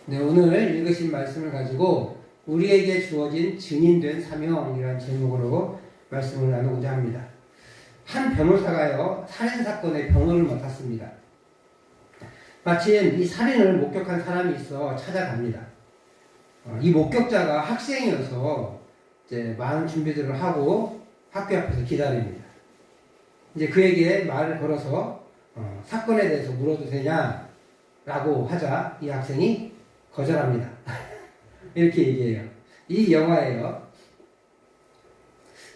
네, 오늘 읽으신 말씀을 가지고 우리에게 주어진 증인된 사명이라는 제목으로 말씀을 나누고자 합니다. 한 변호사가요, 살인사건의 변호를 맡았습니다. 마침 이 살인을 목격한 사람이 있어 찾아갑니다. 이 목격자가 학생이어서 이제 많은 준비들을 하고 학교 앞에서 기다립니다. 이제 그에게 말을 걸어서 사건에 대해서 물어도 되냐라고 하자 이 학생이 거절합니다. 이렇게 얘기해요. 이 영화예요.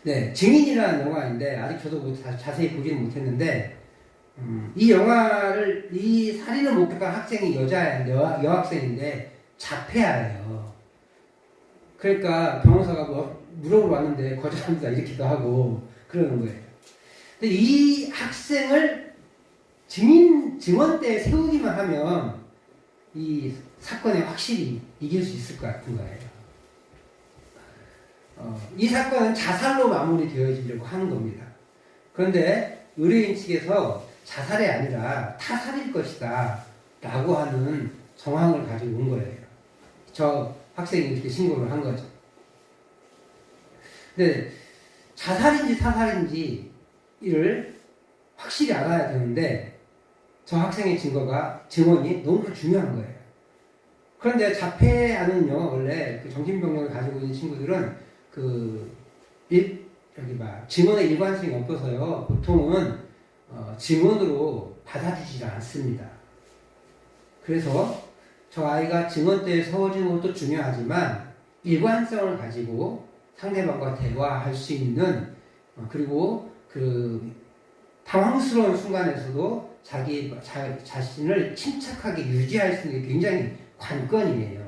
네, 증인이라는 영화인데 아직 저도 자세히 보지는 못했는데 이 영화를 이 살인을 목격한 학생이 여학생인데 자폐아예요. 그러니까 변호사가 물어보러 왔는데 거절합니다 이렇게도 하고 그러는 거예요. 근데 이 학생을 증언대에 세우기만 하면 이 사건에 확실히 이길 수 있을 것 같은 거예요. 이 사건은 자살로 마무리되어지려고 하는 겁니다. 그런데 의뢰인 측에서 자살이 아니라 타살일 것이다 라고 하는 정황을 가지고 온 거예요. 저 학생이 이렇게 신고를 한 거죠. 근데 자살인지 타살인지를 확실히 알아야 되는데 저 학생의 증언이 너무 중요한 거예요. 그런데 자폐아는요, 원래 그 정신병력을 가지고 있는 친구들은 증언의 일관성이 없어서요, 보통은 증언으로 받아주지 않습니다. 그래서 저 아이가 증언대에 서워지는 것도 중요하지만 일관성을 가지고 상대방과 대화할 수 있는 그리고 그 당황스러운 순간에서도 자기 자신을 침착하게 유지할 수 있는 게 굉장히 관건이에요.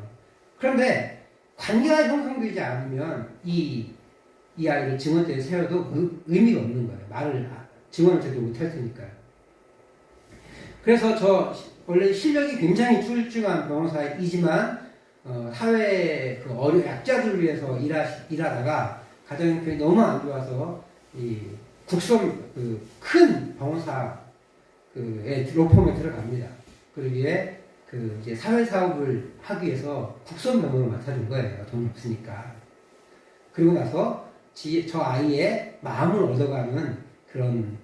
그런데 관계가 형성되지 않으면 이 아이를 증언대에 세워도 의미가 없는 거예요. 증언을 제대로 못할 테니까요. 그래서 저 원래 실력이 굉장히 출중한 변호사이지만 사회 약자들을 위해서 일하다가 가정 형편이 너무 안 좋아서 이 국선 큰 변호사의 로펌에 들어갑니다. 그러기에 이제 사회 사업을 하기 위해서 국선 변호를 맡아준 거예요. 돈이 없으니까. 그리고 나서 저 아이의 마음을 얻어가는 그런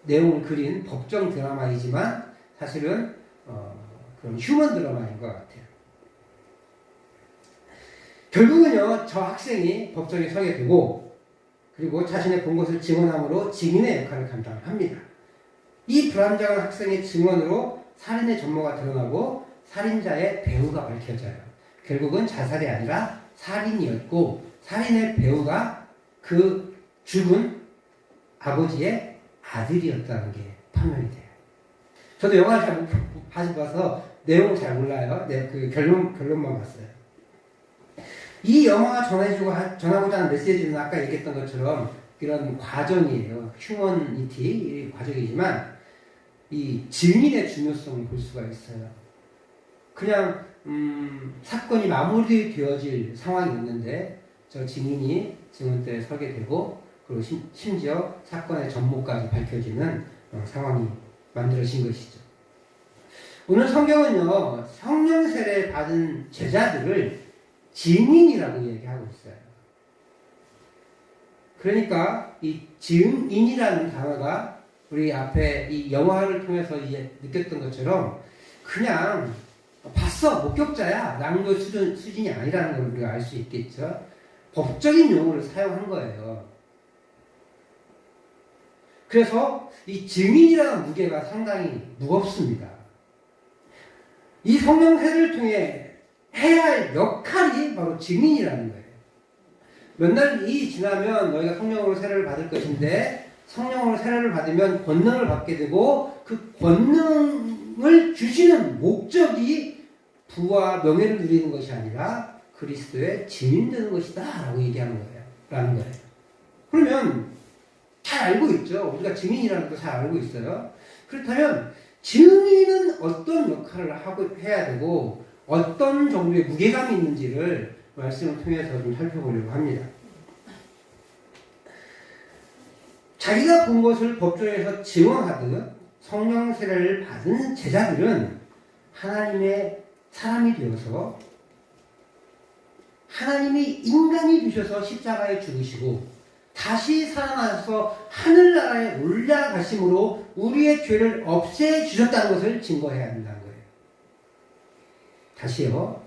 내용을 그린 법정 드라마이지만 사실은 그런 휴먼 드라마인 것 같아요. 결국은요, 저 학생이 법정에 서게 되고 그리고 자신의 본 것을 증언함으로 증인의 역할을 감당합니다. 이 불안정한 학생의 증언으로 살인의 전모가 드러나고 살인자의 배후가 밝혀져요. 결국은 자살이 아니라 살인이었고 살인의 배후가 그 죽은 아버지의 아들이었다는 게 판명이 돼요. 저도 영화를 잘 봐서 내용을 잘 몰라요. 그 결론만 봤어요. 이 영화가 전하고자 하는 메시지는 아까 얘기했던 것처럼 이런 과정이에요. 휴머니티 과정이지만 이 증인의 중요성을 볼 수가 있어요. 그냥 사건이 마무리되어질 상황이었는데 저 증인이 증언대에 서게 되고 그리고 심지어 사건의 전모까지 밝혀지는 상황이 만들어진 것이죠. 오늘 성경은요, 성령 세례 받은 제자들을 증인이라고 얘기하고 있어요. 그러니까 이 증인이라는 단어가 우리 앞에 이 영화를 통해서 이제 느꼈던 것처럼 그냥 봤어, 목격자야, 낭도 수준이 아니라는 걸 우리가 알 수 있겠죠. 법적인 용어를 사용한 거예요. 그래서 이 증인이라는 무게가 상당히 무겁습니다. 이 성령 세례를 통해 해야 할 역할이 바로 증인이라는 거예요. 몇 날이 지나면 너희가 성령으로 세례를 받을 것인데 성령으로 세례를 받으면 권능을 받게 되고 그 권능을 주시는 목적이 부와 명예를 누리는 것이 아니라 그리스도의 증인 되는 것이다 라고 얘기하는 거예요. 라는 거예요. 그러면 잘 알고 있죠. 우리가 증인이라는 거 잘 알고 있어요. 그렇다면 증인은 어떤 역할을 해야 되고 어떤 정도의 무게감이 있는지를 말씀을 통해서 좀 살펴보려고 합니다. 자기가 본 것을 법정에서 증언하듯 성령 세례를 받은 제자들은 하나님의 사람이 되어서 하나님이 인간이 되셔서 십자가에 죽으시고 다시 살아나서 하늘나라에 올라가심으로 우리의 죄를 없애주셨다는 것을 증거해야 한다는 거예요. 다시요.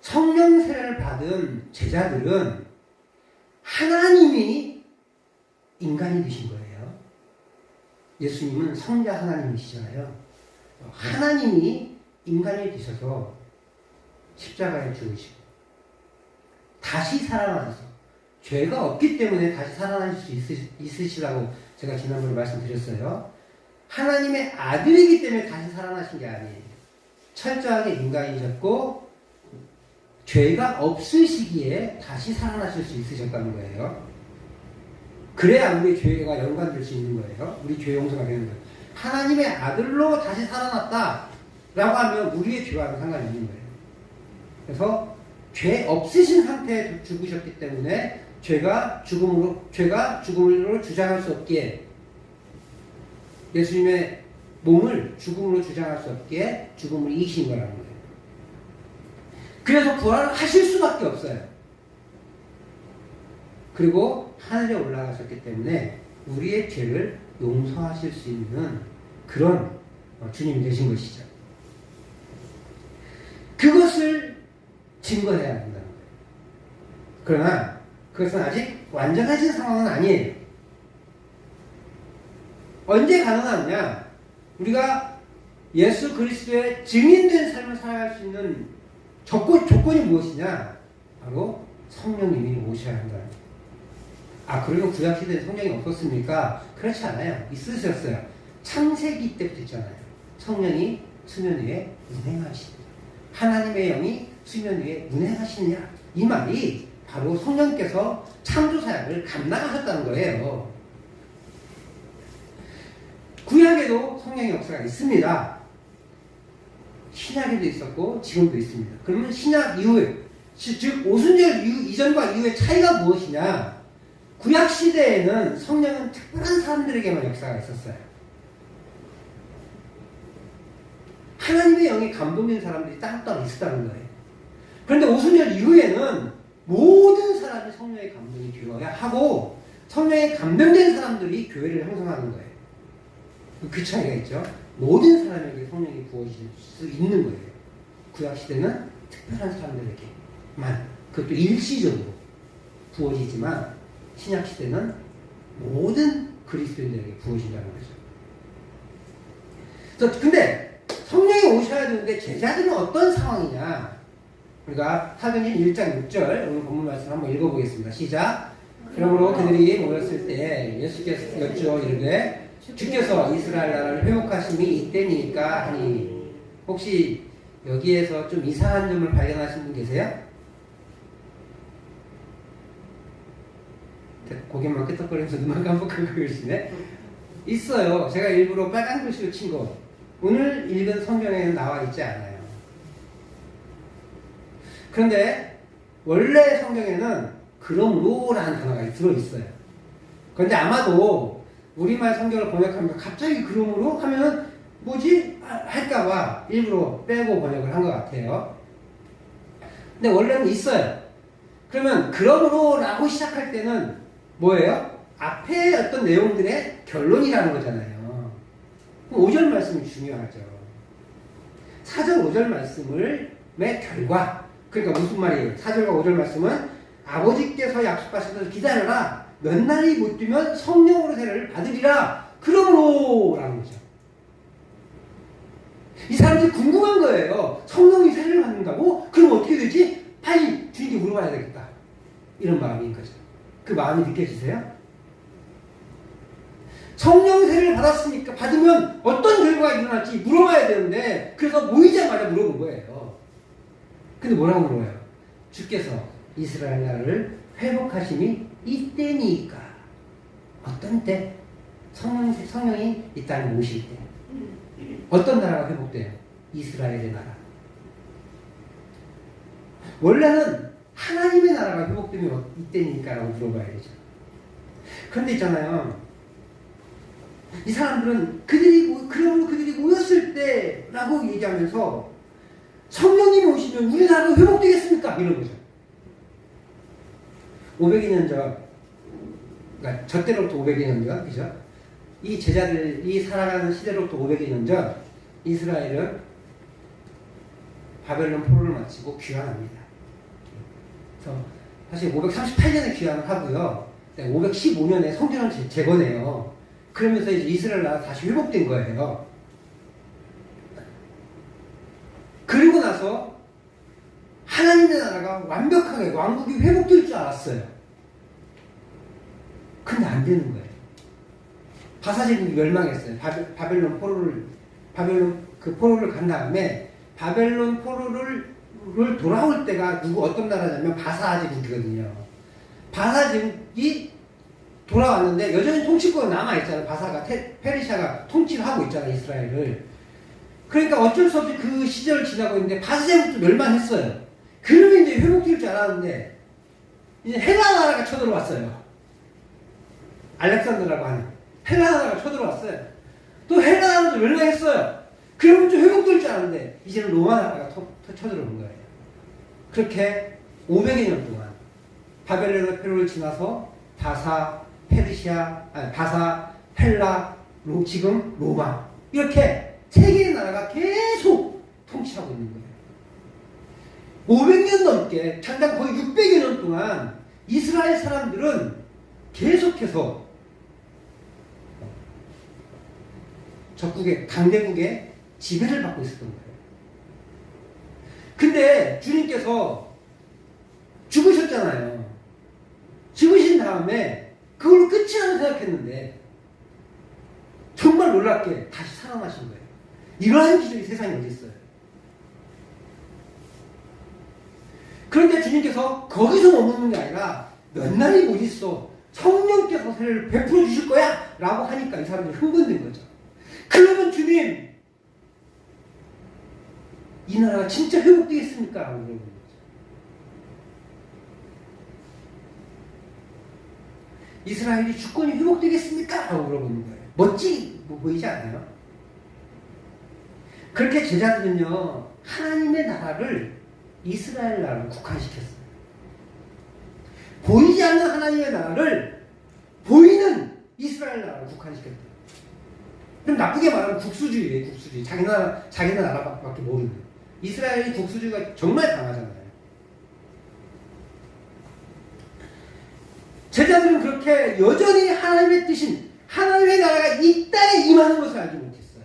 성령 세례를 받은 제자들은 하나님이 인간이 되신 거예요. 예수님은 성자 하나님이시잖아요. 하나님이 인간이 되셔서 십자가에 죽으시고 다시 살아나셔서 죄가 없기 때문에 다시 살아나실 수 있으시라고 제가 지난번에 말씀드렸어요. 하나님의 아들이기 때문에 다시 살아나신 게 아니에요. 철저하게 인간이셨고 죄가 없으시기에 다시 살아나실 수 있으셨다는 거예요. 그래야 우리의 죄가 연관될 수 있는 거예요. 우리 죄 용서가 되는 거예요. 하나님의 아들로 다시 살아났다라고 하면 우리의 죄와는 상관이 없는 거예요. 그래서 죄 없으신 상태에 죽으셨기 때문에 죄가 죽음으로 주장할 수 없기에 예수님의 몸을 죽음으로 주장할 수 없기에 죽음을 이기신 거라는 거예요. 그래서 부활을 하실 수밖에 없어요. 그리고 하늘에 올라가셨기 때문에 우리의 죄를 용서하실 수 있는 그런 주님이 되신 것이죠. 그것을 증거해야 한다는 거예요. 그러나 그것은 아직 완전하신 상황은 아니에요. 언제 가능하느냐? 우리가 예수 그리스도의 증인된 삶을 살아갈 수 있는 조건이 무엇이냐? 바로 성령님이 오셔야 한다는 거예요. 그러면 구약시대에 성령이 없었습니까? 그렇지 않아요. 있으셨어요. 창세기 때부터 있잖아요. 성령이 수면 위에 운행하시니라. 하나님의 영이 수면 위에 운행하시느냐. 이 말이 바로 성령께서 창조사역을 감당하셨다는 거예요. 구약에도 성령의 역사가 있습니다. 신약에도 있었고 지금도 있습니다. 그러면 신약 이후에, 즉 오순절 이전과 이후의 차이가 무엇이냐? 구약 시대에는 성령은 특별한 사람들에게만 역사가 있었어요. 하나님의 영이 감동된 사람들이 따로따로 있었다는 거예요. 그런데 오순절 이후에는 모든 사람이 성령의 감동이 되어야 하고 성령의 감동된 사람들이 교회를 형성하는 거예요. 그 차이가 있죠. 모든 사람에게 성령이 부어질 수 있는 거예요. 구약 시대는 특별한 사람들에게만, 그것도 일시적으로 부어지지만 신약 시대는 모든 그리스도인들에게 부어진다는 거죠. 근데 성령이 오셔야 되는데 제자들은 어떤 상황이냐? 우리가 사도행전 1장 6절 오늘 본문 말씀 한번 읽어보겠습니다. 시작. 그러므로 그들이 모였을 때 예수께서 여쭈어 이르되 주께서 이스라엘 나라를 회복하심이 이때니까 하니. 혹시 여기에서 좀 이상한 점을 발견하신 분 계세요? 고개만 끄덕거리면서 눈만 깜빡하고 계시네. 있어요. 제가 일부러 빨간 글씨로 친 거. 오늘 읽은 성경에는 나와 있지 않아요. 그런데 원래 성경에는 그러므로라는 단어가 들어있어요. 그런데 아마도 우리말 성경을 번역하면 갑자기 그러므로 하면 뭐지? 할까봐 일부러 빼고 번역을 한 것 같아요. 근데 원래는 있어요. 그러면 그러므로라고 시작할 때는 뭐예요? 앞에 어떤 내용들의 결론이라는 거잖아요. 5절 말씀이 중요하죠. 4절 5절 말씀의 결과. 그러니까 무슨 말이에요? 4절과 5절 말씀은 아버지께서 약속하셔서 기다려라. 몇 날이 못 되면 성령으로 세례를 받으리라. 그러므로 라는 거죠. 이 사람들이 궁금한 거예요. 성령이 세례를 받는다고? 그럼 어떻게 되지? 빨리 주님께 물어봐야 되겠다. 이런 마음인 거죠. 그 마음이 느껴지세요? 성령 세례를 받으면 어떤 결과가 일어날지 물어봐야 되는데, 그래서 모이자마자 물어본 거예요. 근데 뭐라고 물어요? 주께서 이스라엘 나라를 회복하심이 이때니까. 어떤 때? 성령이 이 땅에 오실 때. 어떤 나라가 회복돼요? 이스라엘의 나라. 원래는 하나님의 나라가 회복되면 이때니까 라고 물어봐야 되죠. 그런데 있잖아요. 이 사람들은 그러므로 그들이 모였을 때 라고 얘기하면서 성령님이 오시면 우리나라가 회복되겠습니까? 이런 거죠. 500여 년 전, 그러니까 저 때로부터 500여 년 전, 그죠? 이 제자들이 살아가는 시대로부터 500여 년 전, 이스라엘은 바벨론 포로를 마치고 귀환합니다. 그래서 사실 538년에 귀환을 하고요. 515년에 성전을 재건해요. 그러면서 이제 이스라엘 나라 다시 회복된 거예요. 그리고 나서 하나님의 나라가 완벽하게 왕국이 회복될 줄 알았어요. 근데 안 되는 거예요. 바사제국이 멸망했어요. 바벨론 포로를 간 다음에 바벨론 포로를 돌아올 때가 어떤 나라냐면 바사제국이거든요. 바사제국이 돌아왔는데 여전히 통치권이 남아있잖아요. 바사가 페르시아가 통치를 하고 있잖아요. 이스라엘을. 그러니까 어쩔 수 없이 그 시절을 지나고 있는데 바사제국도 멸망했어요. 그러면 이제 회복될 줄 알았는데 이제 헬라 나라가 쳐들어왔어요. 알렉산더라고 하는 헬라 나라가 쳐들어왔어요. 또 헬라 나라도 멸망했어요. 그러면 좀 회복될 줄 알았는데 이제는 로마 나라가 쳐들어온 거예요. 그렇게 500여 년 동안 바벨론 포로를 지나서 바사, 헬라, 지금 로마 이렇게 세 개의 나라가 계속 통치하고 있는 거예요. 500년 넘게 장당 거의 600여 년 동안 이스라엘 사람들은 계속해서 적국의 강대국의 지배를 받고 있었던 거예요. 근데 주님께서 죽으셨잖아요. 죽으신 다음에 그걸로 끝이라고 생각했는데 정말 놀랍게 다시 살아나신 거예요. 이러한 기적이 세상에 어디 있어요? 그런데 주님께서 거기서 머무는 게 아니라 몇 날이 못 있어 성령께서 세례를 베풀어 주실 거야 라고 하니까 이 사람들이 흥분된 거죠. 그러면 주님 이 나라가 진짜 회복되겠습니까? 라고 물어보는 거죠. 이스라엘이 주권이 회복되겠습니까? 라고 물어보는 거예요. 멋지 보이지 않아요? 그렇게 제자들은요 하나님의 나라를 이스라엘 나라로 국한시켰어요. 보이지 않는 하나님의 나라를 보이는 이스라엘 나라로 국한시켰어요. 좀 나쁘게 말하면 국수주의예요. 국수주의. 자기 나라밖에 모르는. 이스라엘이 국수주의가 정말 강하잖아요. 제자들은 그렇게 여전히 하나님의 뜻인 하나님의 나라가 이 땅에 임하는 것을 알지 못했어요.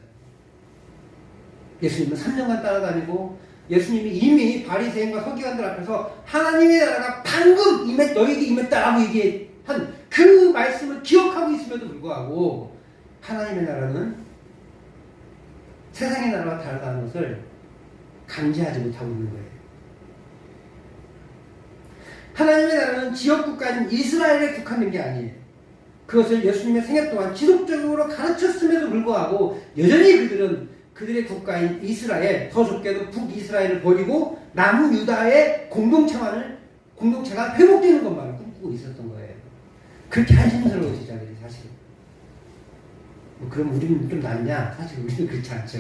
예수님은 3년간 따라다니고 예수님이 이미 바리새인과 서기관들 앞에서 하나님의 나라가 방금 너희에게 임했다라고 얘기한 그 말씀을 기억하고 있음에도 불구하고 하나님의 나라는 세상의 나라와 다르다는 것을 감지하지 못하고 있는 거예요. 하나님의 나라는 지역국가인 이스라엘에 국한된 게 아니에요. 그것을 예수님의 생애 동안 지속적으로 가르쳤음에도 불구하고 여전히 그들은 그들의 국가인 이스라엘, 더 좁게도 북이스라엘을 버리고 남은 유다의 공동체가 회복되는 것만을 꿈꾸고 있었던 거예요. 그렇게 한심스러워 제자들이 사실. 그럼 우리는 좀 낫냐? 사실 우리는 그렇지 않죠.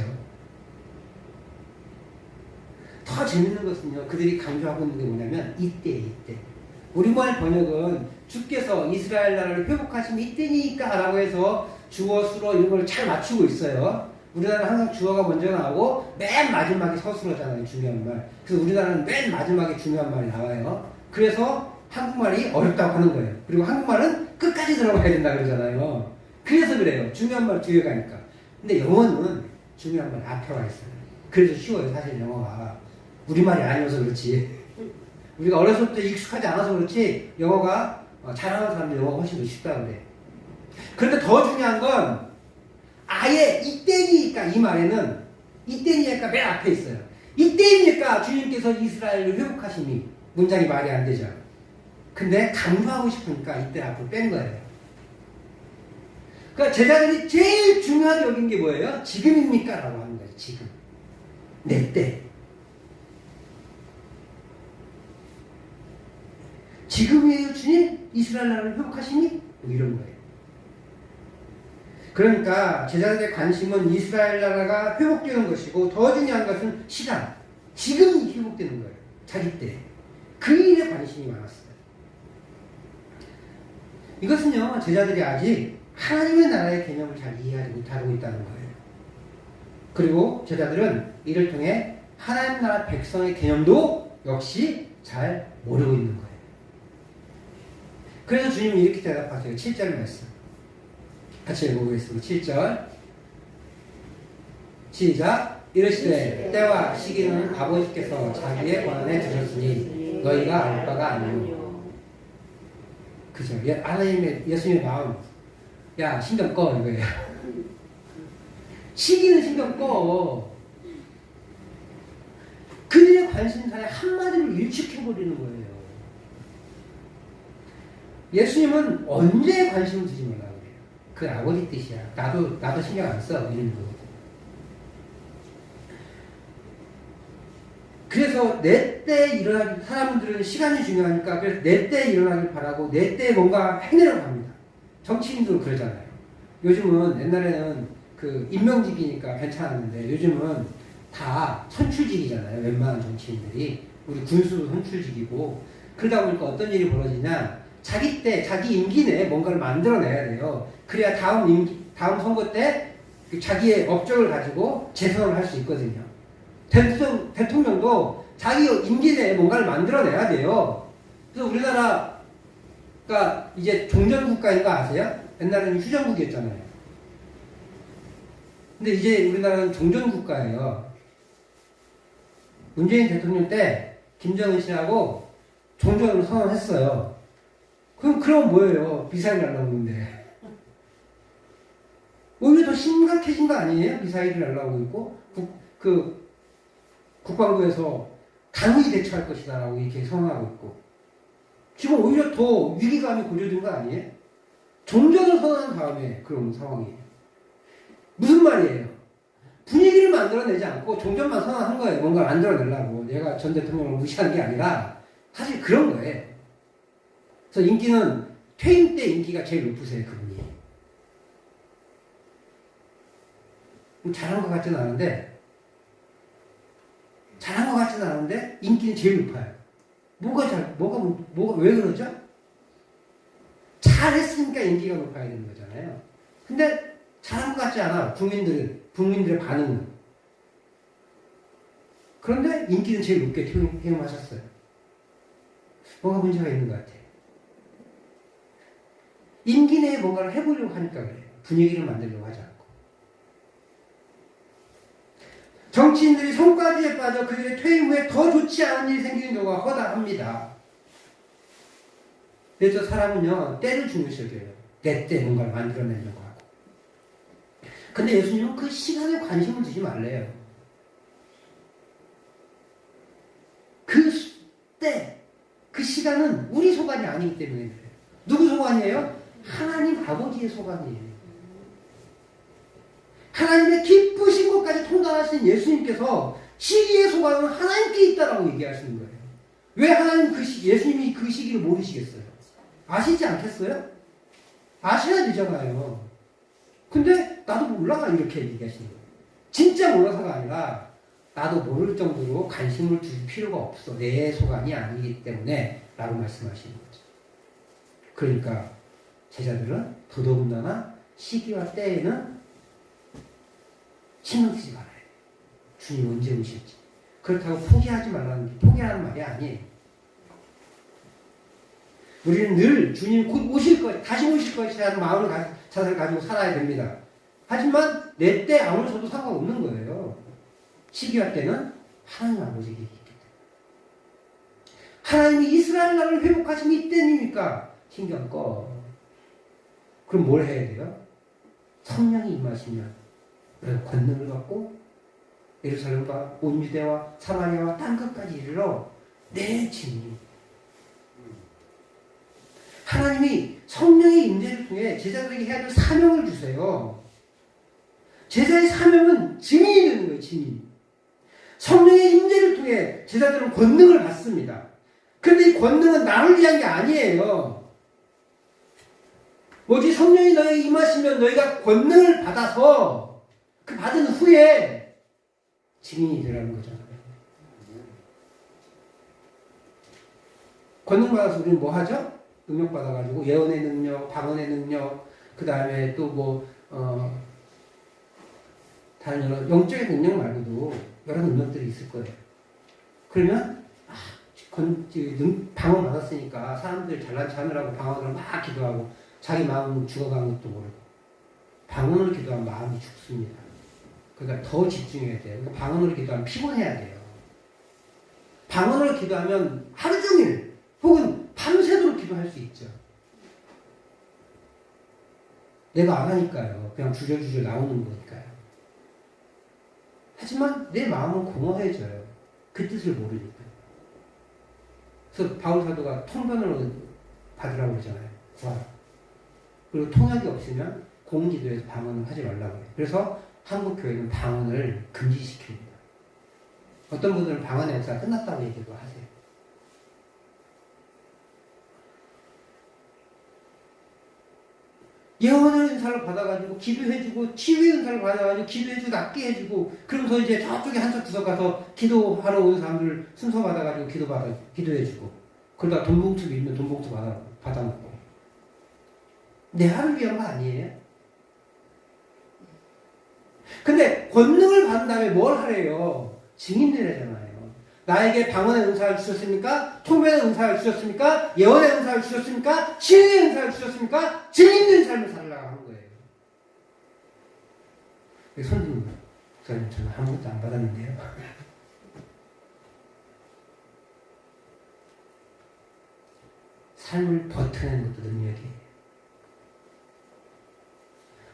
더 재밌는 것은요, 그들이 강조하고 있는 게 뭐냐면 이때. 우리말 번역은 주께서 이스라엘 나라를 회복하시면 이때니까 라고 해서 주어, 수어 이런 걸 잘 맞추고 있어요. 우리나라는 항상 주어가 먼저 나오고 맨 마지막에 서술어잖아요. 중요한 말. 그래서 우리나라는 맨 마지막에 중요한 말이 나와요. 그래서 한국말이 어렵다고 하는 거예요. 그리고 한국말은 끝까지 들어가야 된다 그러잖아요. 그래서 그래요. 중요한 말 뒤에 가니까. 근데 영어는 중요한 말 앞에 와 있어요. 그래서 쉬워요. 사실 영어가. 우리말이 아니어서 그렇지. 우리가 어렸을 때 익숙하지 않아서 그렇지 영어가 잘하는 사람들 영어가 훨씬 더 쉽다 그래. 그런데 더 중요한 건 아예 이때니까 이 말에는 이때니까 맨 앞에 있어요. 이때니까 주님께서 이스라엘을 회복하시니 문장이 말이 안 되죠. 근데 강조하고 싶으니까 이때 앞으로 뺀 거예요. 그러니까 제자들이 제일 중요하게 여긴 게 뭐예요? 지금입니까? 라고 하는 거예요. 지금. 내 때. 지금이에요 주님? 이스라엘 나라를 회복하시니? 뭐 이런 거예요. 그러니까 제자들의 관심은 이스라엘 나라가 회복되는 것이고 더 중요한 것은 시간. 지금이 회복되는 거예요. 자기 때. 그 일에 관심이 많았어요. 이것은요, 제자들이 아직 하나님의 나라의 개념을 잘 이해하지 못하고 있다는 거예요. 그리고 제자들은 이를 통해 하나님 나라 백성의 개념도 역시 잘 모르고 있는 거예요. 그래서 주님이 이렇게 대답하세요. 7절 말씀. 같이 읽어보겠습니다. 7절. 시작. 이르시되 때와 시기는 아버지께서 자기의 권한에 두셨으니 너희가 알 바가 아니오. 그죠? 하나님의 예수님의 마음. 야, 신경 꺼 이거예요. 시기는 신경 꺼. 그들의 관심사에 한마디로 일축해버리는 거예요. 예수님은 언제 관심을 두지 말라고 그래요. 그 아버지 뜻이야. 나도 신경 안 써. 이런 거거든. 그래서 내 때 일어나기, 사람들은 시간이 중요하니까 그래서 내 때 일어나길 바라고 내 때 뭔가 해내려고 합니다. 정치인도 그러잖아요. 요즘은 옛날에는 그 임명직이니까 괜찮았는데 요즘은 다 선출직이잖아요. 웬만한 정치인들이. 우리 군수도 선출직이고. 그러다 보니까 어떤 일이 벌어지냐. 자기 때, 자기 임기 내에 뭔가를 만들어내야 돼요. 그래야 다음 선거 때 자기의 업적을 가지고 재선을 할 수 있거든요. 대통령도 자기 임기 내에 뭔가를 만들어내야 돼요. 그래서 우리나라가 이제 종전국가인 거 아세요? 옛날에는 휴전국이었잖아요. 근데 이제 우리나라는 종전국가예요. 문재인 대통령 때 김정은 씨하고 종전을 선언했어요. 그럼 뭐예요? 미사일 날라오는데. 오히려 더 심각해진 거 아니에요? 미사일이 날라오고 있고 국방부에서 당연히 대처할 것이다 라고 이렇게 선언하고 있고 지금 오히려 더 위기감이 고조된 거 아니에요? 종전을 선언한 다음에 그런 상황이에요. 무슨 말이에요? 분위기를 만들어내지 않고 종전만 선언한 거예요. 뭔가를 만들어내려고. 얘가 전 대통령을 무시하는 게 아니라 사실 그런 거예요. 그래서 인기는 퇴임 때 인기가 제일 높으세요. 그분이. 잘한 것 같지는 않은데 인기는 제일 높아요. 뭐가 왜 그러죠? 잘했으니까 인기가 높아야 되는 거잖아요. 근데 잘한 것 같지 않아. 국민들의 반응은. 그런데 인기는 제일 높게 퇴임하셨어요. 뭐가 문제가 있는 것 같아요. 임기 내에 뭔가를 해보려고 하니까 그래요. 분위기를 만들려고 하지 않고. 정치인들이 성과지에 빠져 그들의 퇴임 후에 더 좋지 않은 일이 생기는 경우가 허다합니다. 그래서 사람은요, 때를 중요시 여겨요. 내 때 뭔가를 만들어내려고 하고. 근데 예수님은 그 시간에 관심을 두지 말래요. 그 시간은 우리 소관이 아니기 때문에 그래요. 누구 소관이에요? 하나님 아버지의 소관이에요. 하나님의 기쁘신 것까지 통달하신 예수님께서 시기의 소관은 하나님께 있다라고 얘기하시는 거예요. 왜 하나님 예수님이 그 시기를 모르시겠어요? 아시지 않겠어요? 아셔야 되잖아요. 근데 나도 몰라 이렇게 얘기하시는 거예요. 진짜 몰라서가 아니라 나도 모를 정도로 관심을 둘 필요가 없어. 내 소관이 아니기 때문에 라고 말씀하시는 거죠. 그러니까 제자들은 더더군다나 시기와 때에는 신경 쓰지 말아요. 주님 언제 오실지. 그렇다고 포기하는 말이 아니에요. 우리는 늘 주님 곧 오실 것, 다시 오실 것이라는 자세를 가지고 살아야 됩니다. 하지만 내 때 아무리 상관없는 거예요. 시기와 때는 하나님 아버지에게 있기 때문에. 하나님이 이스라엘 나라를 회복하신 이때니까 신경 꺼. 그럼 뭘 해야 돼요? 성령이 임하시면 권능을 받고 예루살렘과 온 유대와 사마리아와 땅끝까지 이르러 내 증인. 하나님이 성령의 임재를 통해 제자들에게 해야 될 사명을 주세요. 제자의 사명은 증인이 되는 거예요. 증인. 성령의 임재를 통해 제자들은 권능을 받습니다. 그런데 이 권능은 나를 위한 게 아니에요. 뭐지? 성령이 너에게 임하시면 너희가 권능을 받아서 그 받은 후에 증인이 되라는 거잖아요. 권능 받아서 우리는 뭐 하죠? 능력 받아가지고 예언의 능력, 방언의 능력, 그 다음에 또 뭐 다른 여러 영적인 능력 말고도 여러 능력들이 있을 거예요. 그러면 방언 받았으니까 사람들 잘난 체 하느라고 방언을 막 기도하고 자기 마음 죽어가는 것도 모르고 방언으로 기도하면 마음이 죽습니다. 그러니까 더 집중해야 돼요. 그러니까 방언으로 기도하면 피곤해야 돼요. 방언으로 기도하면 하루 종일 혹은 밤새도록 기도할 수 있죠. 내가 안 하니까요. 그냥 주저주저 나오는 거니까요. 하지만 내 마음은 공허해져요. 그 뜻을 모르니까. 그래서 바울 사도가 통변을 받으라고 그러잖아요. 구하라. 그리고 통역이 없으면 공기도에서 방언을 하지 말라고 해요. 그래서 한국 교회는 방언을 금지시킵니다. 어떤 분들은 방언의 역사가 끝났다고 얘기도 하세요. 예언의 은사를 받아가지고 기도해주고 치유의 은사를 받아가지고 기도해주고 낫게 해주고 그러면서 이제 저쪽에 한쪽 구석 가서 기도하러 온 사람들 순서 받아가지고 기도해주고 그러다 돈봉투 밀면 돈봉투 받아먹고 내 하루 위한 거 아니에요? 근데 권능을 받은 다음에 뭘 하래요? 증인되래잖아요. 나에게 방언의 은사를 주셨습니까? 통변의 은사를 주셨습니까? 예언의 은사를 주셨습니까? 치유의 은사를 주셨습니까? 증인된 삶을 살라고 하는 거예요. 손님, 목사님 저는 아무것도 안 받았는데요. 삶을 버텨내는 것도 능력이에요.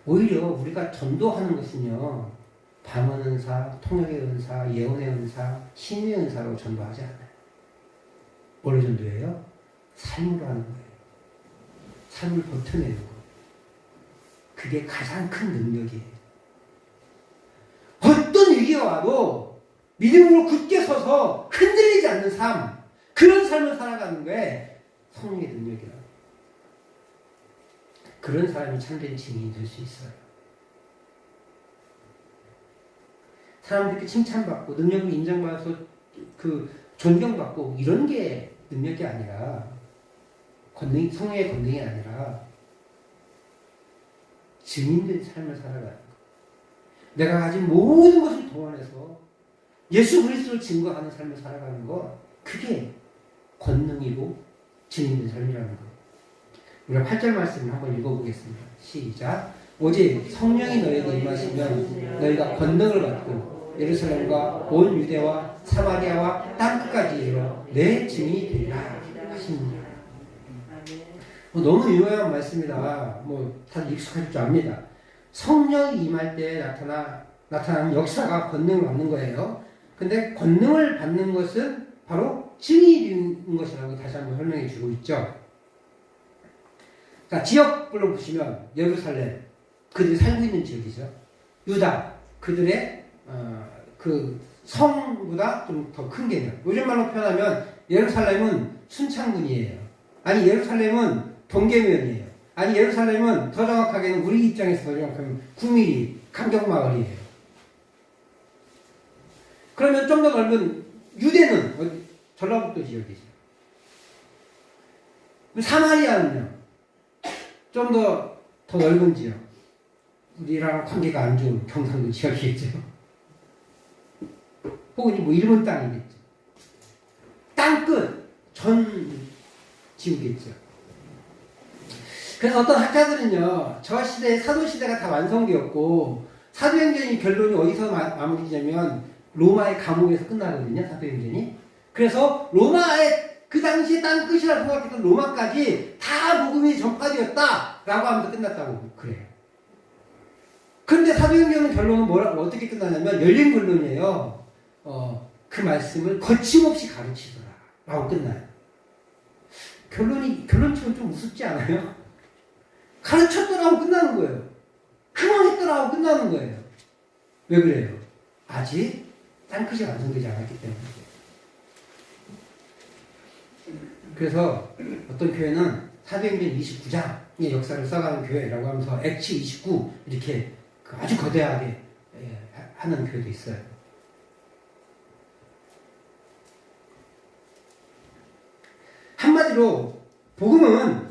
오히려 우리가 전도하는 것은요. 방언 은사, 통역의 은사, 예언의 은사, 신유의 은사로 전도하지 않아요. 뭘로 전도해요? 삶으로 하는 거예요. 삶을 버텨내는 거. 그게 가장 큰 능력이에요. 어떤 위기가 와도 믿음으로 굳게 서서 흔들리지 않는 삶, 그런 삶을 살아가는 게 성령의 능력이라. 그런 사람이 참된 증인이 될 수 있어요. 사람들께 칭찬받고 능력을 인정받아서 존경받고 이런 게 능력이 아니라 성령의 권능이 아니라 증인된 삶을 살아가는 것. 내가 가진 모든 것을 동원해서 예수 그리스도를 증거하는 삶을 살아가는 것, 그게 권능이고 증인된 삶이라는 것. 우리가 8절 말씀을 한번 읽어보겠습니다. 시작. 오직 성령이 너에게 임하시면 너희가 권능을 받고 예루살렘과 온 유대와 사마리아와 땅끝까지 이르러 내 증인이 되리라 하십니다. 너무 유명한 말씀이다. 다들 익숙하실 줄 압니다. 성령이 임할 때 나타나는 역사가 권능을 받는 거예요. 근데 권능을 받는 것은 바로 증인이 되는 것이라고 다시 한번 설명해 주고 있죠. 그러니까 지역별로 보시면 예루살렘, 그들이 살고 있는 지역이죠. 유다, 그들의 그 성보다 좀 더 큰 개념. 요즘 말로 표현하면 예루살렘은 순창군이에요. 아니 예루살렘은 동계면이에요. 아니 예루살렘은 더 정확하게는 우리 입장에서 더 정확하면 9mm 간격마을이에요. 그러면 좀 더 넓은 유대는 전라북도 지역이죠. 사마리아는요. 좀 더 넓은 지역. 우리랑 관계가 안 좋은 경상도 지역이겠죠. 혹은 일본 땅이겠죠. 땅끝 전 지구겠죠. 그래서 어떤 학자들은요, 저 시대에 사도시대가 다 완성되었고, 사도행전이 결론이 어디서 마무리되냐면, 로마의 감옥에서 끝나거든요, 사도행전이. 그래서 로마의 그 당시에 땅끝이라고 생각했던 로마까지 다 복음이 전파되었다라고 하면서 끝났다고 그래요. 그런데 사도행전의 결론은 어떻게 끝나냐면, 열린 결론이에요. 그 말씀을 거침없이 가르치더라 라고 끝나요. 결론처럼 좀 우습지 않아요? 가르쳤더라 하고 끝나는 거예요. 그만했더라 하고 끝나는 거예요. 왜 그래요? 아직 땅끝이 완성되지 않았기 때문에. 그래서 어떤 교회는 사도행전 29장의 역사를 써가는 교회라고 하면서 액치 29 이렇게 아주 거대하게 하는 교회도 있어요. 한마디로 한마디로 복음은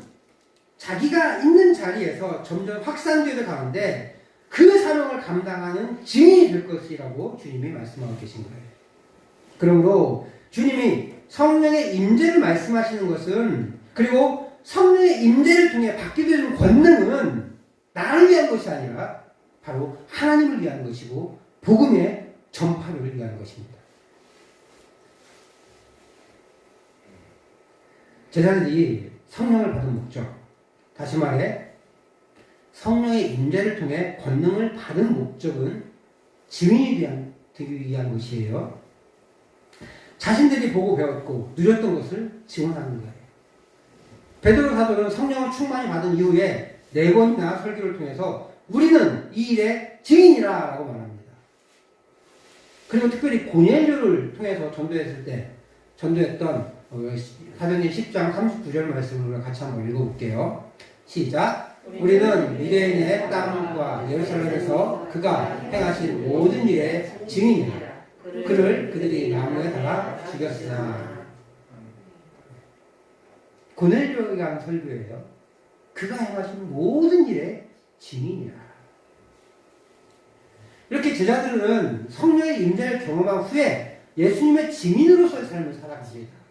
자기가 있는 자리에서 점점 확산되어 가는데 그 사명을 감당하는 증인이 될 것이라고 주님이 말씀하고 계신 거예요. 그러므로 주님이 성령의 임재를 말씀하시는 것은, 그리고 성령의 임재를 통해 받게 되는 권능은 나를 위한 것이 아니라 바로 하나님을 위한 것이고 복음의 전파를 위한 것입니다. 제자들이 성령을 받은 목적, 다시 말해 성령의 임재를 통해 권능을 받은 목적은 증인이 되기 위한 것이에요. 자신들이 보고 배웠고 누렸던 것을 증언하는 거예요. 베드로 사도는 성령을 충만히 받은 이후에 4번이나 설교를 통해서 우리는 이 일의 증인이라 라고 말합니다. 그리고 특별히 고넬료를 통해서 전도했던 사도행전 10장 39절 말씀을 같이 한번 읽어볼게요. 시작. 우리는 유대인의 땅과 예루살렘에서 그가 행하신 모든 일의 증인이라. 그를 그들이 나무에 달아 죽였으나. 고넬료가 한 설교예요. 그가 행하신 모든 일의 증인이라. 이렇게 제자들은 성령의 임재를 경험한 후에 예수님의 증인으로서의 삶을 살아갑니다.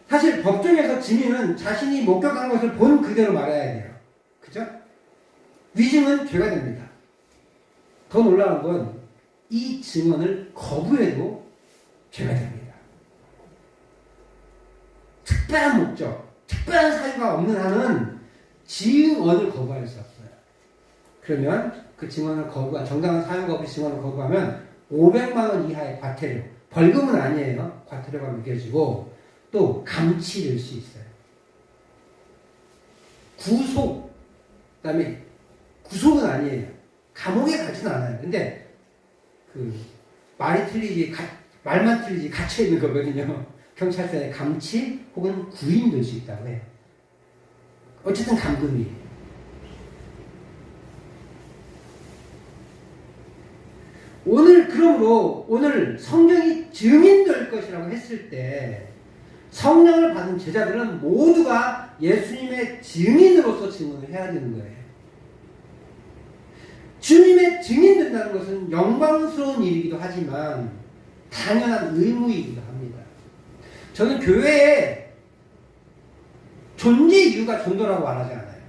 사실 법정에서 증인은 자신이 목격한 것을 본 그대로 말해야 돼요. 그죠? 위증은 죄가 됩니다. 더 놀라운 건 이 증언을 거부해도 죄가 됩니다. 특별한 목적, 특별한 사유가 없는 한은 증언을 거부할 수 없어요. 그러면 그 증언을 정당한 사유가 없이 증언을 거부하면 500만 원 이하의 과태료, 벌금은 아니에요. 과태료가 매겨지고 또 감치될 수 있어요. 그다음에 구속은 아니에요. 감옥에 가지는 않아요. 근데 말만 틀리지 갇혀 있는 거거든요. 경찰서에 감치 혹은 구인될 수 있다고 해요. 어쨌든 감금이에요. 그러므로 오늘 성령이 증인될 것이라고 했을 때 성령을 받은 제자들은 모두가 예수님의 증인으로서 증언을 해야 되는 거예요. 주님의 증인된다는 것은 영광스러운 일이기도 하지만 당연한 의무이기도 합니다. 저는 교회의 존재 이유가 전도라고 말하지 않아요.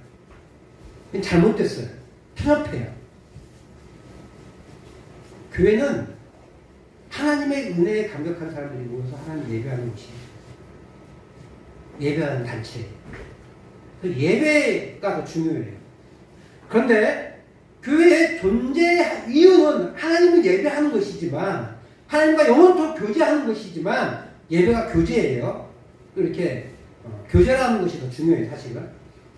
그건 잘못됐어요. 편협해요. 교회는 하나님의 은혜에 감격한 사람들이 모여서 하나님 예배하는 곳이에요. 예배하는 단체예요. 예배가 더 중요해요. 그런데 교회의 존재 이유는 하나님을 예배하는 것이지만, 하나님과 영원토록 교제하는 것이지만, 예배가 교제예요. 이렇게 교제라는 것이 더 중요해요, 사실은.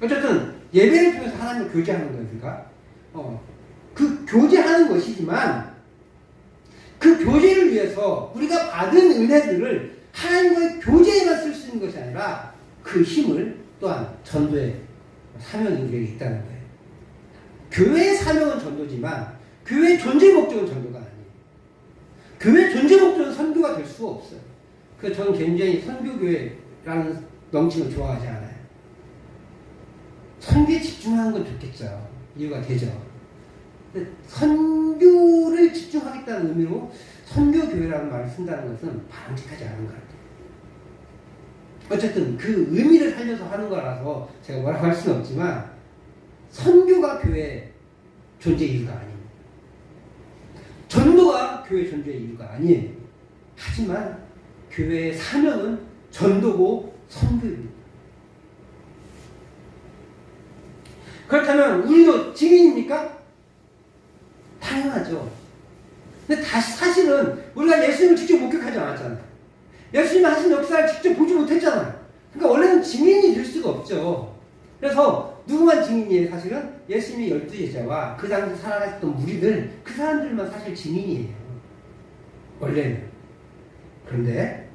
어쨌든 예배를 통해서 하나님을 교제하는 거니까 그 교제하는 것이지만, 그 교제를 위해서 우리가 받은 은혜들을 하나님과의 교제에만 쓸 수 있는 것이 아니라 그 힘을 또한 전도의 사명이 우리에게 있다는 거예요. 교회의 사명은 전도지만 교회의 존재 목적은 전도가 아니에요. 교회의 존재 목적은 선교가 될 수가 없어요. 그래서 저는 굉장히 선교교회라는 명칭을 좋아하지 않아요. 선교에 집중하는 건 좋겠죠. 이유가 되죠. 근데 선교를 집중하겠다는 의미로 선교교회라는 말을 쓴다는 것은 바람직하지 않은 것 같아요. 어쨌든 그 의미를 살려서 하는 거라서 제가 뭐라고 할 수는 없지만 선교가 교회의 존재 이유가 아닙니다. 전도가 교회 존재의 이유가 아니에요. 하지만 교회의 사명은 전도고 선교입니다. 그렇다면 우리도 증인입니까? 당연하죠. 근데 사실은 우리가 예수님을 직접 목격하지 않았잖아요. 예수님이 하신 역사를 직접 보지 못했잖아요. 그러니까 원래는 증인이 될 수가 없죠. 그래서 누구만 증인이에요? 사실은 예수님의 12제자와 그 당시 살아갔던 무리들, 그 사람들만 사실 증인이에요. 원래는. 그런데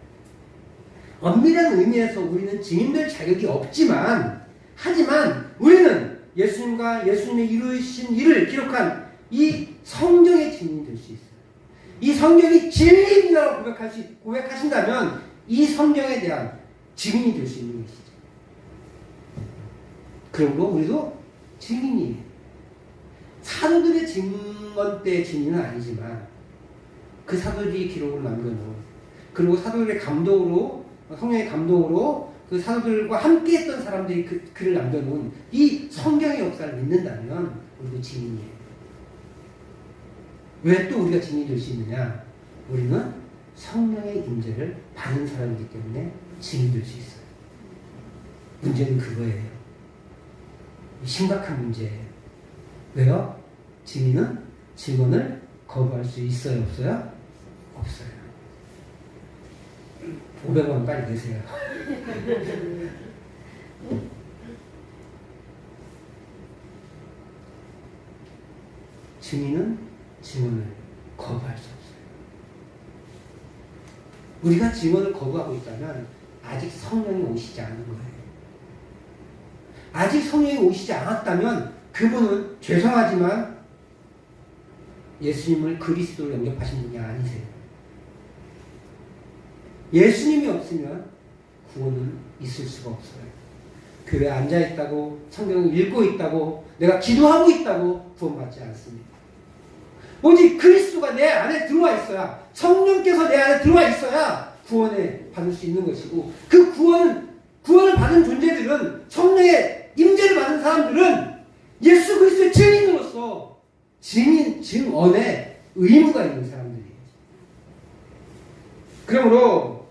엄밀한 의미에서 우리는 증인될 자격이 없지만, 하지만 우리는 예수님과 예수님의 이루신 일을 기록한 이 성경의 증인이 될 수 있어요. 이 성경이 진리입니다라고 고백하신다면 이 성경에 대한 증인이 될 수 있는 것이죠. 그러므로 우리도 증인이에요. 사도들의 증언 때 증인은 아니지만 그 사도들이 기록을 남겨놓은, 그리고 사도들의 감동으로, 성령의 감동으로 그 사도들과 함께 했던 사람들이 글을 남겨놓은 이 성경의 역사를 믿는다면 우리도 증인이에요. 왜 또 우리가 증인이 될 수 있느냐? 우리는 성령의 임재를 받은 사람이기 때문에 증인이 될 수 있어요. 문제는 그거예요. 심각한 문제예요. 왜요? 증인은 증언을 거부할 수 있어요? 없어요? 없어요. 500원 빨리 내세요. 증인은 증언을 거부할 수 없어요. 우리가 증언을 거부하고 있다면 아직 성령이 오시지 않은 거예요. 아직 성령이 오시지 않았다면 그분은 죄송하지만 예수님을 그리스도로 영접하신 분이 아니세요. 예수님이 없으면 구원은 있을 수가 없어요. 교회에 앉아있다고, 성경을 읽고 있다고, 내가 기도하고 있다고 구원받지 않습니다. 오직 그리스도가 내 안에 들어와 있어야, 성령께서 내 안에 들어와 있어야 구원을 받을 수 있는 것이고, 그 구원을 받은 존재들은, 성령의 임재를 받은 사람들은 예수 그리스도의 증인으로서 증언에 의무가 있는 사람들이에요. 그러므로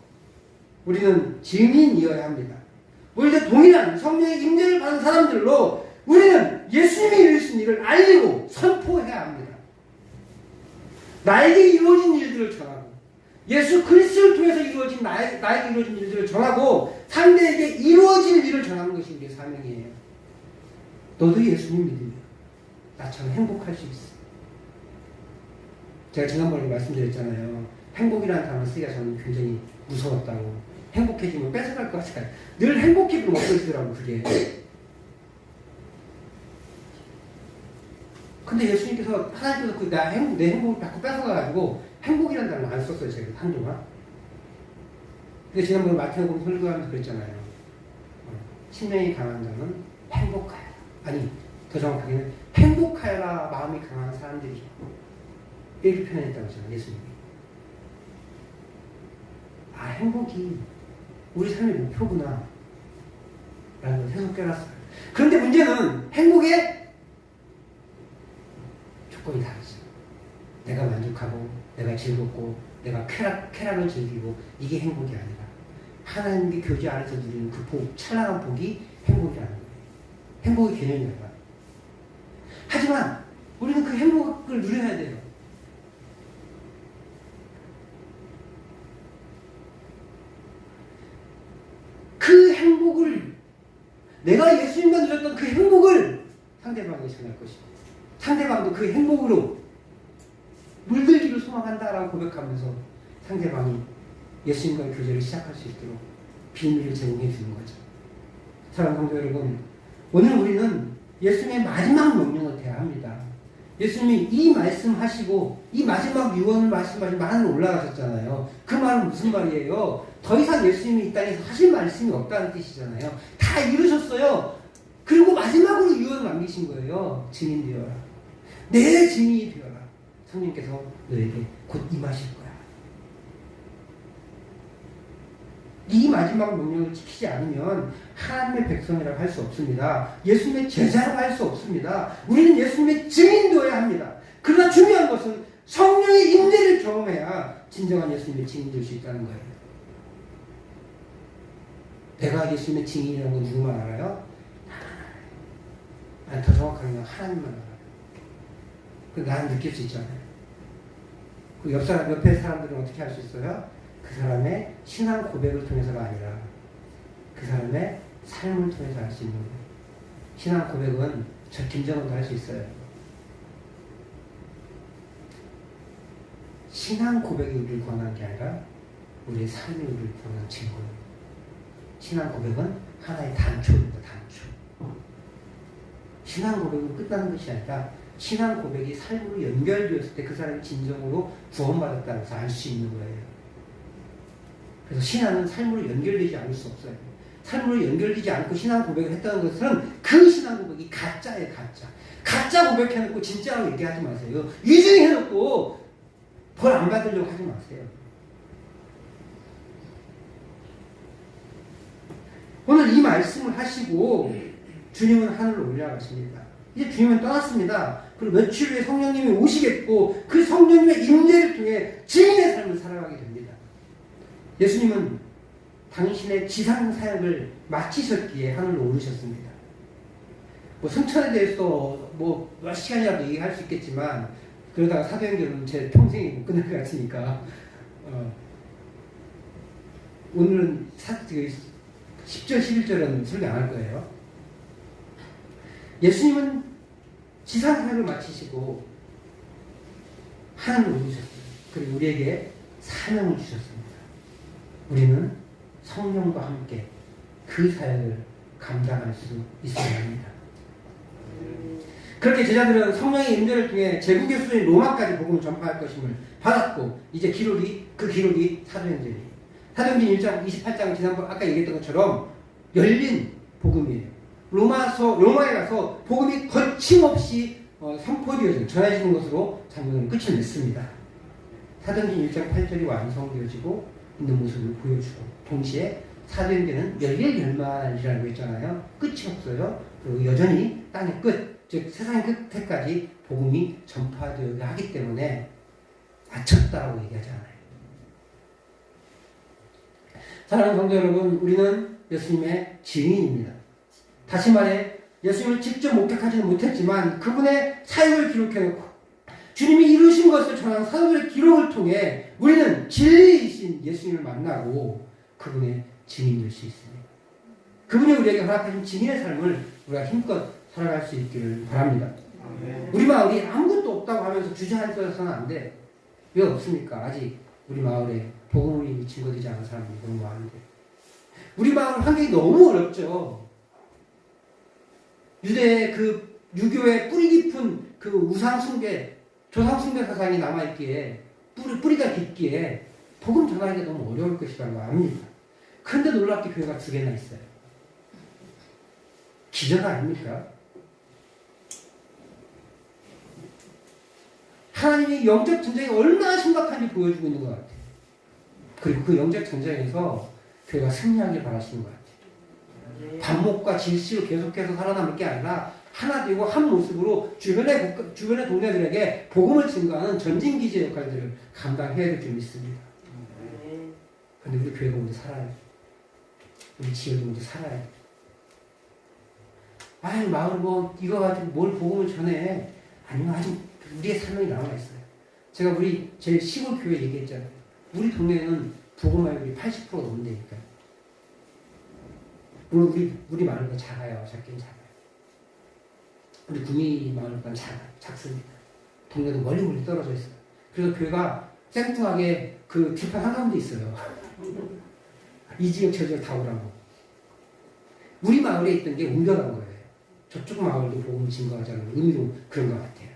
우리는 증인이어야 합니다. 우리도 동일한 성령의 임재를 받은 사람들로 우리는 예수님이 이루신 일을 알리고 선포해야 합니다. 나에게 이루어진 일들을 전하고, 예수 그리스도를 통해서 이루어진 나에게 이루어진 일들을 전하고, 상대에게 이루어질 일을 전하는 것이 우리의 사명이에요. 너도 예수님 믿으면 나처럼 행복할 수 있어. 제가 지난번에 말씀드렸잖아요. 행복이라는 단어 쓰기가 저는 굉장히 무서웠다고. 행복해지면 뺏어갈 것 같아요. 늘 행복해 먹고 있더라고, 그게. 근데 예수님께서, 하나님께서 내 행복을 자꾸 뺏어가가지고 행복이라는 단어를 안 썼어요, 제가 한동안. 근데 지난번에 마태복음 설교하면서 그랬잖아요. 심령이 강한 자는 행복하여라. 아니, 더 정확하게는 행복하여라 마음이 강한 사람들이죠. 이렇게 표현했다고 하잖아요, 예수님이. 아, 행복이 우리 삶의 목표구나 라는 걸 계속 깨달았어요. 그런데 문제는 행복의 조건이 다르죠. 내가 만족하고, 내가 즐겁고, 내가 쾌락을 즐기고, 이게 행복이 아니라 하나님의 교제 안에서 누리는 그 복, 찬란한 복이 행복이라는 거예요. 행복의 개념이라. 하지만 우리는 그 행복을 누려야 돼요. 그 행복을, 내가 예수님과 누렸던 그 행복을 상대방에게 전할 것이고, 상대방도 그 행복으로 물들기를 소망한다라고 고백하면서 상대방이 예수님과의 교제를 시작할 수 있도록 비밀을 제공해 주는 거죠. 사랑하는 성도 여러분, 오늘 우리는 예수님의 마지막 명령을 대합니다. 예수님이 이 말씀하시고 이 마지막 유언을 말씀하신 하늘 올라가셨잖아요. 그 말은 무슨 말이에요? 더 이상 예수님이 이 땅에서 하실 말씀이 없다는 뜻이잖아요. 다 이루셨어요. 그리고 마지막으로 유언을 남기신 거예요. 증인 되어라. 내 증인이 되어라. 성령께서 너에게 곧 임하실 거야. 이 마지막 명령을 지키지 않으면 하나님의 백성이라고 할 수 없습니다. 예수님의 제자라고 할 수 없습니다. 우리는 예수님의 증인 되어야 합니다. 그러나 중요한 것은 성령의 임재를 경험해야 진정한 예수님의 증인이 될 수 있다는 거예요. 내가 예수님의 증인이라는 건 누구만 알아요? 아니, 더 정확하게는 하나님만 알아요. 그 나는 느낄 수 있잖아요. 그 옆에 사람들은 어떻게 할 수 있어요? 그 사람의 신앙 고백을 통해서가 아니라 그 사람의 삶을 통해서 할 수 있는 거예요. 신앙 고백은 저 김정은도 할 수 있어요. 신앙 고백이 우리를 권한 게 아니라 우리의 삶이 우리를 권한 증거예요. 신앙 고백은 하나의 단초입니다. 단초. 신앙 고백은 끝나는 것이 아니라 신앙 고백이 삶으로 연결되었을 때 그 사람이 진정으로 구원받았다고 해서 알 수 있는 거예요. 그래서 신앙은 삶으로 연결되지 않을 수 없어요. 삶으로 연결되지 않고 신앙 고백을 했다는 것은 그 신앙 고백이 가짜예요, 가짜. 가짜 고백해놓고 진짜라고 얘기하지 마세요. 위증해놓고 벌 안 받으려고 하지 마세요. 오늘 이 말씀을 하시고 주님은 하늘로 올라가십니다. 이제 주님은 떠났습니다. 그리고 며칠 후에 성령님이 오시겠고 그 성령님의 임재를 통해 증인의 삶을 살아가게 됩니다. 예수님은 당신의 지상 사역을 마치셨기에 하늘로 오르셨습니다. 뭐 승천에 대해서 뭐 몇 시간이라도 얘기할 수 있겠지만 그러다가 사도행전은 제 평생이 못 끝날 것 같으니까 오늘은 10절 11절은 설교 안 할 거예요. 예수님은 지상 사역을 마치시고 하늘로 오르셨어요. 그리고 우리에게 사명을 주셨습니다. 우리는 성령과 함께 그 사역을 감당할 수 있어야 합니다. 그렇게 제자들은 성령의 임재를 통해 제국의 수도인 로마까지 복음을 전파할 것임을 받았고 이제 그 기록이 사도행전이에요. 사도행전 1장 28장 지난번 아까 얘기했던 것처럼 열린 복음이에요. 로마에 가서 복음이 거침없이 선포되어지는 전해지는 것으로 장면은 끝을 냈습니다. 사도행전 1장 8절이 완성되어지고 있는 모습을 보여주고 동시에 사도행전은 열릴열만이라고 했잖아요. 끝이 없어요. 그리고 여전히 땅의 끝, 즉 세상의 끝에까지 복음이 전파되어야 하기 때문에 마쳤다고 얘기하지 않아요. 사랑하는 성도 여러분, 우리는 예수님의 증인입니다. 다시 말해 예수님을 직접 목격하지는 못했지만 그분의 사역을 기록해놓고 주님이 이루신 것을 전하는 사도들의 기록을 통해 우리는 진리이신 예수님을 만나고 그분의 증인일 수 있습니다. 그분이 우리에게 허락하신 증인의 삶을 우리가 힘껏 살아갈 수 있기를 바랍니다. 우리 마을이 아무것도 없다고 하면서 주저앉아서는 안 돼. 왜 없습니까? 아직 우리 마을에 복음이 증거되지 않은 사람들이 너무 많은데. 우리 마을 환경이 너무 어렵죠. 유교의 뿌리 깊은 그 우상숭배, 조상숭배 사상이 남아있기에, 뿌리가 깊기에 복음 전하기가 너무 어려울 것이라는 걸 압니다. 그런데 놀랍게 교회가 2개나 있어요. 기적 아닙니까? 하나님이 영적 전쟁이 얼마나 심각한지 보여주고 있는 것 같아요. 그리고 그 영적 전쟁에서 교회가 승리하길 바라시는 것 같아요. 반목과 질시로 계속해서 살아남을 게 아니라 하나 되고 한 모습으로 주변의 동네들에게 복음을 증거하는 전진기지의 역할들을 감당해야 될 줄 믿습니다. 그런데 우리 교회가 먼저 살아야 우리 지역이 먼저 살아야 돼. 아유, 마을 이거 가지고 뭘 복음을 전해. 아니면 아직 우리의 사명이 남아있어요. 제가 제 시골 교회 얘기했잖아요. 우리 동네에는 복음화율이 80% 넘는다니까요. 물론 우리 마을보다 작아요. 작긴 작아요. 우리 구미 마을보다는 작습니다. 동네도 멀리 떨어져 있어요. 그래서 교회가 생뚱하게 그 뒷판 한가운데 있어요. 이 지역 저 지역 다 오라고. 우리 마을에 있던 게 옮겨간 거예요. 저쪽 마을도 복음을 증거하자는 의미로 그런 것 같아요.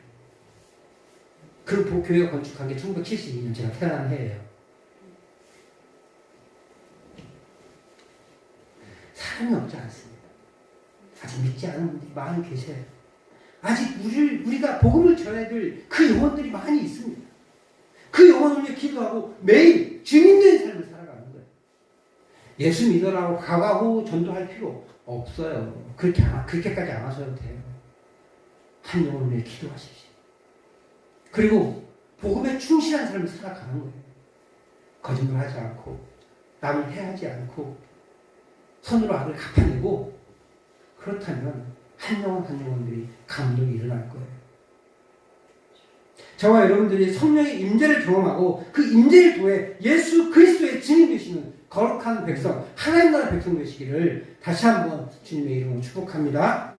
그 교회가 건축한 게 1972년 제가 태어난 해예요. 사람이 없지 않습니다. 아직 믿지 않은 분들이 많이 계세요. 아직 우리가 복음을 전해야 될 그 영혼들이 많이 있습니다. 그 영혼을 위해 기도하고 매일 증인된 삶을 살아가는 거예요. 예수 믿으라고 가가고 전도할 필요 없어요. 그렇게까지 안 하셔도 돼요. 한 영혼을 위해 기도하십시오. 그리고 복음에 충실한 삶을 살아가는 거예요. 거짓말하지 않고 남을 해하지 않고 선으로 악을 갚아내고 그렇다면 한 영혼들이 감동이 일어날 거예요. 저와 여러분들이 성령의 임재를 경험하고 그 임재를 통해 예수 그리스도의 증인 되시는 거룩한 백성, 하나님 나라 백성 되시기를 다시 한번 주님의 이름으로 축복합니다.